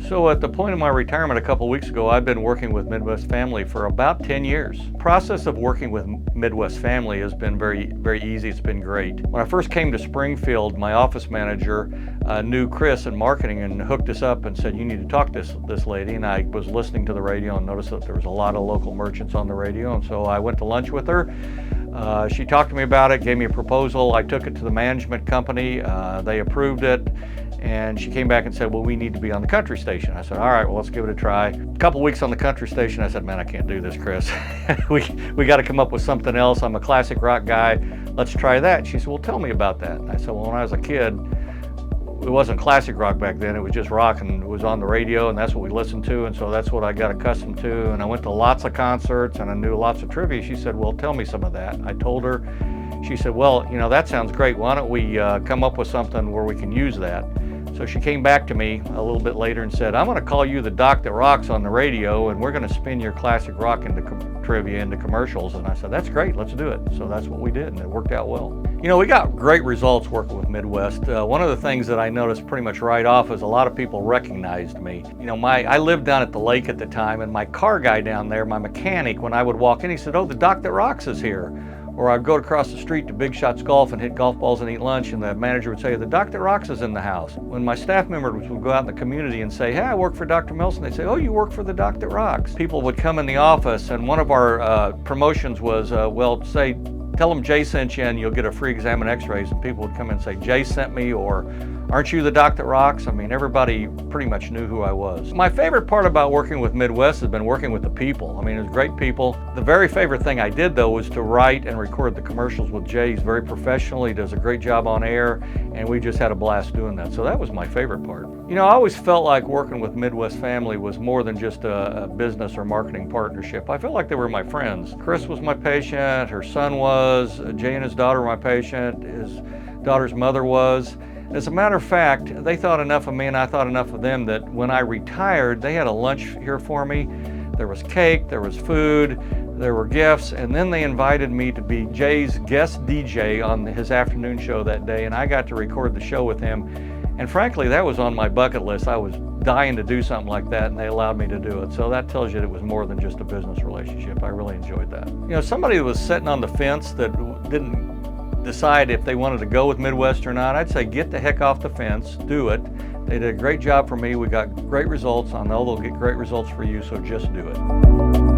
So at the point of my retirement a couple weeks ago, I've been working with Midwest Family for about 10 years. The process of working with Midwest Family has been very easy. It's been great. When I first came to Springfield, my office manager knew Chris in marketing and hooked us up and said, you need to talk to this lady. And I was listening to the radio and noticed that there was a lot of local merchants on the radio. And so I went to lunch with her. She talked to me about it, gave me a proposal. I took it to the management company. They approved it. And she came back and said, well, we need to be on the country station. I said, all right, well, let's give it a try. A couple weeks on the country station, I said, man, I can't do this, Chris. we got to come up with something else. I'm a classic rock guy. Let's try that. She said, well, tell me about that. And I said, well, when I was a kid, it wasn't classic rock back then. It was just rock, and it was on the radio, and that's what we listened to. And so that's what I got accustomed to. And I went to lots of concerts, and I knew lots of trivia. She said, well, tell me some of that. I told her. She said, well, you know, that sounds great. Why don't we come up with something where we can use that? So she came back to me a little bit later and said, I'm going to call you the Doc that rocks on the radio, and we're going to spin your classic rock into trivia, into commercials. And I said, that's great, let's do it. So that's what we did, and it worked out well. You know, we got great results working with Midwest. One of the things that I noticed pretty much right off is a lot of people recognized me. You know, I lived down at the lake at the time, and my car guy down there, my mechanic, when I would walk in, he said, oh, the Doc that rocks is here. Or I'd go across the street to Big Shots Golf and hit golf balls and eat lunch, and the manager would say, the Doc that rocks is in the house. When my staff members would go out in the community and say, hey, I work for Dr. Melson, they'd say, oh, you work for the Doc that rocks. People would come in the office, and one of our promotions was, well, say, tell them Jay sent you and you'll get a free exam and x-rays, and people would come in and say, Jay sent me, or aren't you the Doc that rocks? I mean, everybody pretty much knew who I was. My favorite part about working with Midwest has been working with the people. I mean, it's great people. The very favorite thing I did, though, was to write and record the commercials with Jay. He's very professional. He does a great job on air, and we just had a blast doing that. So that was my favorite part. You know, I always felt like working with Midwest Family was more than just a business or marketing partnership. I felt like they were my friends. Chris was my patient, her son was, Jay and his daughter were my patient, his daughter's mother was. As a matter of fact, they thought enough of me and I thought enough of them that when I retired, they had a lunch here for me. There was cake, there was food, there were gifts, and then they invited me to be Jay's guest DJ on his afternoon show that day, and I got to record the show with him. And frankly, that was on my bucket list. I was dying to do something like that, and they allowed me to do it. So that tells you it was more than just a business relationship. I really enjoyed that. You know, somebody that was sitting on the fence that didn't decide if they wanted to go with Midwest or not, I'd say get the heck off the fence, do it. They did a great job for me. We got great results. I know they'll get great results for you, so just do it.